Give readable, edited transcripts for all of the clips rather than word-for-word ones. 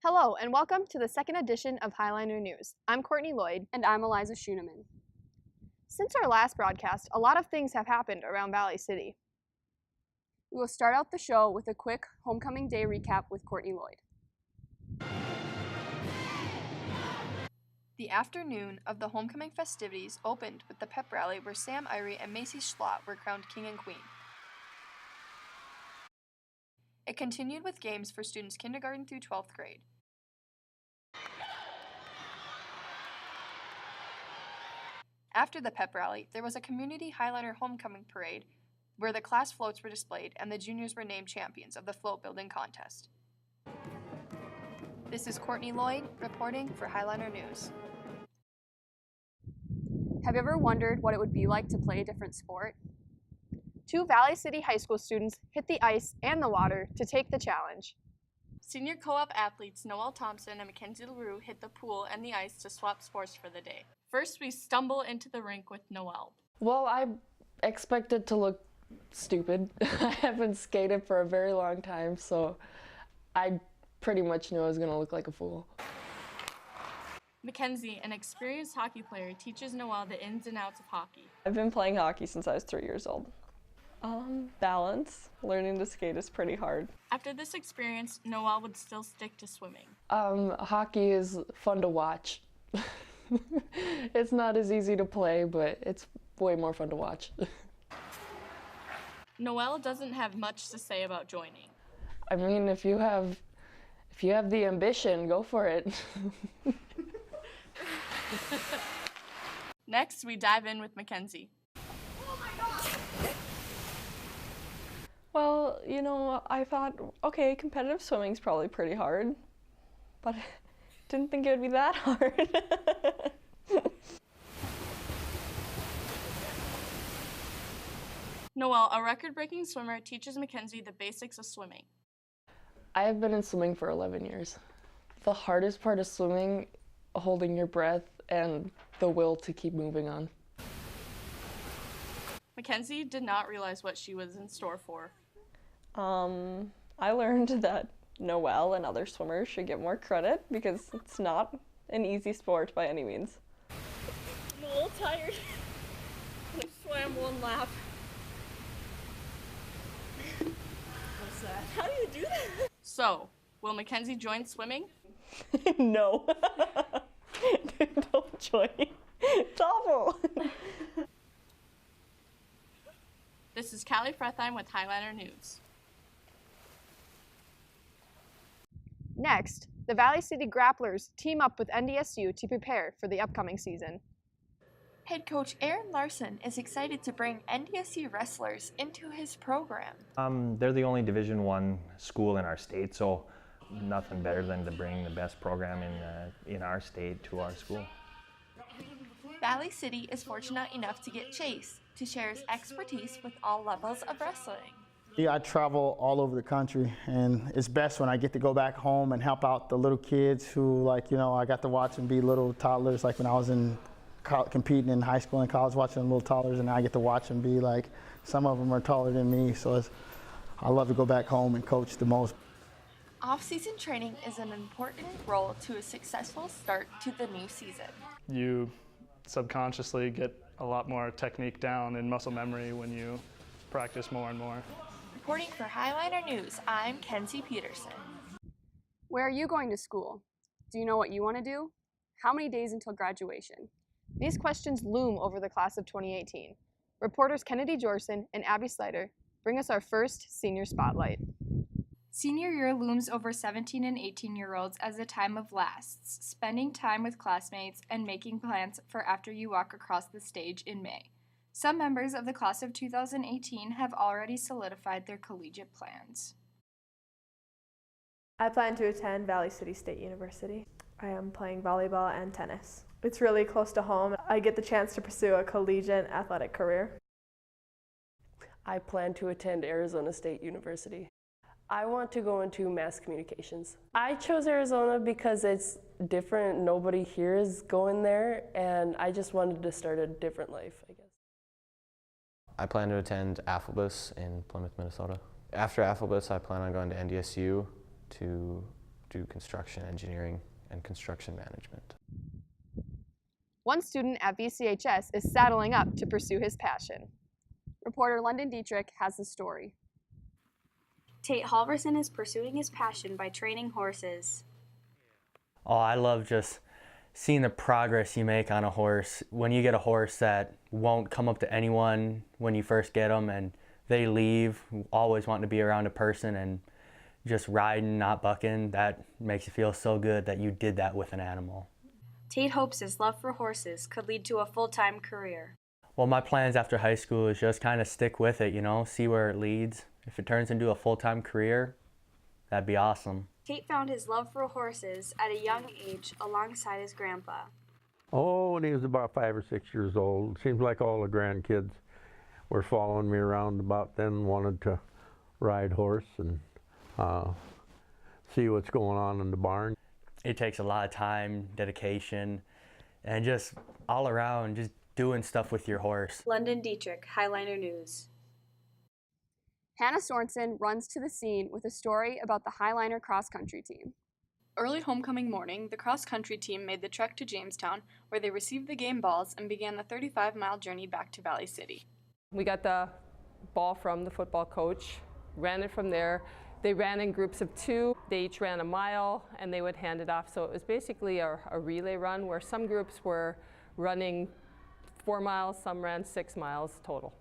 Hello, and welcome to the second edition of Highliner News. I'm Courtney Lloyd. And I'm Eliza Schooneman. Since our last broadcast, a lot of things have happened around Valley City. We will start out the show with a quick Homecoming Day recap with Courtney Lloyd. The afternoon of the homecoming festivities opened with the pep rally where Sam Irie and Macy Schlott were crowned king and queen. It continued with games for students kindergarten through 12th grade. After the pep rally, there was a community Highliner homecoming parade where the class floats were displayed and the juniors were named champions of the float building contest. This is Courtney Lloyd reporting for Highliner News. Have you ever wondered what it would be like to play a different sport? Two Valley City High School students hit the ice and the water to take the challenge. Senior co-op athletes Noelle Thompson and Mackenzie LaRue hit the pool and the ice to swap sports for the day. First, we stumble into the rink with Noelle. Well, I expected to look stupid. I haven't skated for a very long time, so I pretty much knew I was going to look like a fool. Mackenzie, an experienced hockey player, teaches Noelle the ins and outs of hockey. I've been playing hockey since I was 3 years old. Balance. Learning to skate is pretty hard. After this experience, Noelle would still stick to swimming. Hockey is fun to watch. It's not as easy to play, but it's way more fun to watch. Noelle doesn't have much to say about joining. I mean, if you have the ambition, go for it. Next, we dive in with Mackenzie. Well, I thought, okay, competitive swimming's probably pretty hard, but I didn't think it would be that hard. Noelle, a record-breaking swimmer, teaches Mackenzie the basics of swimming. I have been in swimming for 11 years. The hardest part of swimming, holding your breath and the will to keep moving on. Mackenzie did not realize what she was in store for. I learned that Noelle and other swimmers should get more credit because it's not an easy sport by any means. I'm a little tired. I swam one lap. What's that? How do you do that? So, will Mackenzie join swimming? No. Don't join. It's awful. This is Callie Frethheim with Highliner News. Next, the Valley City Grapplers team up with NDSU to prepare for the upcoming season. Head coach Aaron Larson is excited to bring NDSU wrestlers into his program. They're the only Division I school in our state, so nothing better than to bring the best program in our state to our school. Valley City is fortunate enough to get Chase to share his expertise with all levels of wrestling. Yeah, I travel all over the country, and it's best when I get to go back home and help out the little kids who, I got to watch them be little toddlers, like when I was competing in high school and college, watching little toddlers, and now I get to watch them be some of them are taller than me, so I love to go back home and coach the most. Off-season training is an important role to a successful start to the new season. You subconsciously get a lot more technique down and muscle memory when you practice more and more. Reporting for Highliner News, I'm Kenzie Peterson. Where are you going to school? Do you know what you want to do? How many days until graduation? These questions loom over the class of 2018. Reporters Kennedy Jorson and Abby Slider bring us our first senior spotlight. Senior year looms over 17 and 18-year-olds as a time of lasts, spending time with classmates and making plans for after you walk across the stage in May. Some members of the class of 2018 have already solidified their collegiate plans. I plan to attend Valley City State University. I am playing volleyball and tennis. It's really close to home. I get the chance to pursue a collegiate athletic career. I plan to attend Arizona State University. I want to go into mass communications. I chose Arizona because it's different. Nobody here is going there, and I just wanted to start a different life, I guess. I plan to attend Afflebus in Plymouth, Minnesota. After Afflebus, I plan on going to NDSU to do construction engineering and construction management. One student at VCHS is saddling up to pursue his passion. Reporter London Dietrich has the story. Tate Halverson is pursuing his passion by training horses. Oh, I love just seeing the progress you make on a horse. When you get a horse that won't come up to anyone when you first get them and they leave, always wanting to be around a person and just riding, not bucking, that makes you feel so good that you did that with an animal. Tate hopes his love for horses could lead to a full-time career. Well, my plans after high school is just kind of stick with it, see where it leads. If it turns into a full-time career, that'd be awesome. Tate found his love for horses at a young age alongside his grandpa. Oh, when he was about 5 or 6 years old. Seems like all the grandkids were following me around about then, wanted to ride horse and see what's going on in the barn. It takes a lot of time, dedication, and just all around, just doing stuff with your horse. London Dietrich, Highliner News. Hannah Sorensen runs to the scene with a story about the Highliner cross-country team. Early homecoming morning, the cross-country team made the trek to Jamestown, where they received the game balls and began the 35-mile journey back to Valley City. We got the ball from the football coach, ran it from there. They ran in groups of 2. They each ran a mile, and they would hand it off. So it was basically a relay run where some groups were running 4 miles, some ran 6 miles total.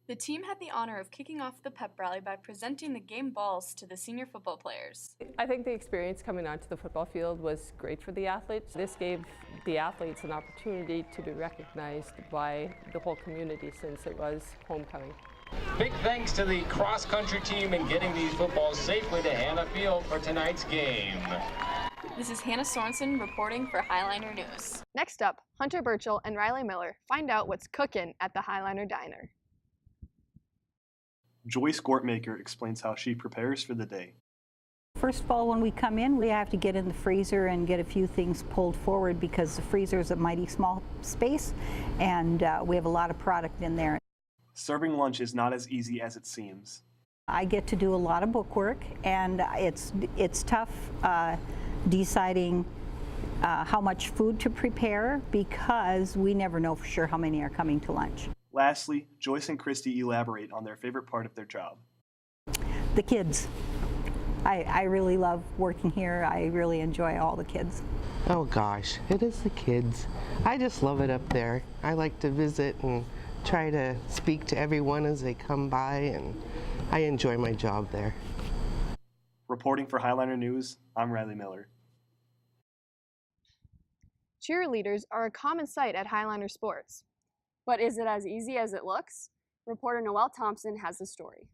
The team had the honor of kicking off the pep rally by presenting the game balls to the senior football players. I think the experience coming onto the football field was great for the athletes. This gave the athletes an opportunity to be recognized by the whole community since it was homecoming. Big thanks to the cross-country team in getting these footballs safely to Hannah Field for tonight's game. This is Hannah Sorensen reporting for Highliner News. Next up, Hunter Burchell and Riley Miller find out what's cooking at the Highliner Diner. Joyce Gortmaker explains how she prepares for the day. First of all, when we come in, we have to get in the freezer and get a few things pulled forward because the freezer is a mighty small space and we have a lot of product in there. Serving lunch is not as easy as it seems. I get to do a lot of bookwork and it's tough deciding how much food to prepare because we never know for sure how many are coming to lunch. Lastly, Joyce and Christy elaborate on their favorite part of their job. The kids. I really love working here. I really enjoy all the kids. Oh gosh, it is the kids. I just love it up there. I like to visit and try to speak to everyone as they come by, and I enjoy my job there. Reporting for Highliner News, I'm Riley Miller. Cheerleaders are a common sight at Highliner sports. But is it as easy as it looks? Reporter Noelle Thompson has the story.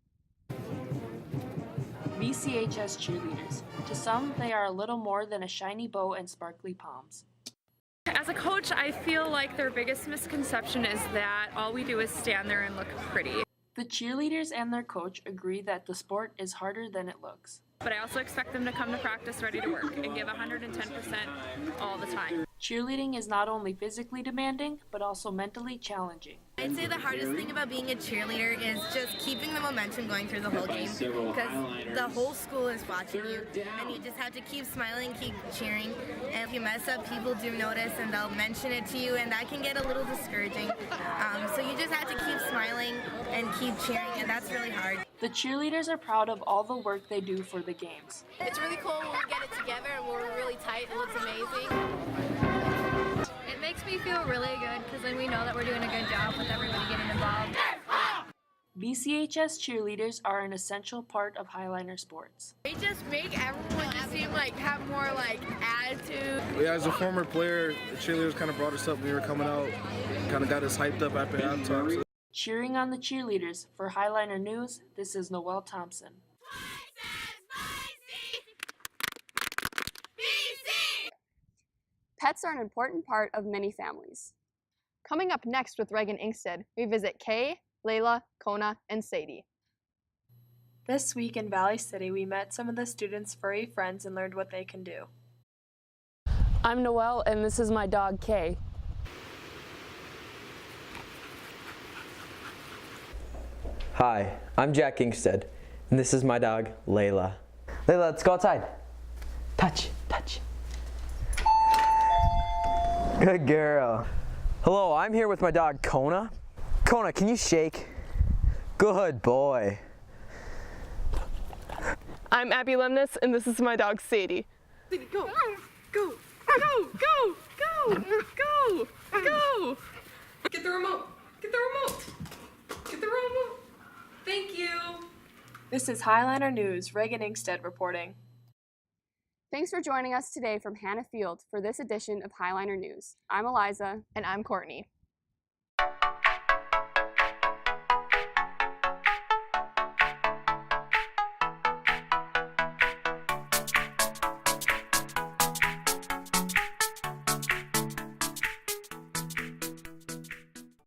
VCHS cheerleaders. To some, they are a little more than a shiny bow and sparkly palms. As a coach, I feel like their biggest misconception is that all we do is stand there and look pretty. The cheerleaders and their coach agree that the sport is harder than it looks. But I also expect them to come to practice ready to work and give 110% all the time. Cheerleading is not only physically demanding, but also mentally challenging. I'd say the hardest thing about being a cheerleader is just keeping the momentum going through the whole game because the whole school is watching you and you just have to keep smiling, keep cheering, and if you mess up, people do notice and they'll mention it to you and that can get a little discouraging. So you just have to keep smiling and keep cheering, and that's really hard. The cheerleaders are proud of all the work they do for the games. It's really cool when we get it together and we're really tight. It looks amazing. It makes me feel really good because then we know that we're doing a good job with everybody getting involved. VCHS cheerleaders are an essential part of Highliner sports. They just make everyone just seem like have more like attitude. Yeah, as a former player, the cheerleaders kind of brought us up when we were coming out, kind of got us hyped up after halftime. So. Cheering on the cheerleaders for Highliner News, this is Noelle Thompson. Pets are an important part of many families. Coming up next with Reagan Inkstead, we visit Kay, Layla, Kona, and Sadie. This week in Valley City, we met some of the students' furry friends and learned what they can do. I'm Noelle, and this is my dog, Kay. Hi, I'm Jack Inkstead, and this is my dog, Layla. Layla, let's go outside. Touch. Good girl. Hello, I'm here with my dog Kona. Kona, can you shake? Good boy. I'm Abby Lemnis, and this is my dog Sadie. Sadie, go! Go! Go! Go! Go! Go! Go! Get the remote! Get the remote! Get the remote! Thank you! This is Highliner News, Reagan Inkstead reporting. Thanks for joining us today from Hannah Field for this edition of Highliner News. I'm Eliza. And I'm Courtney.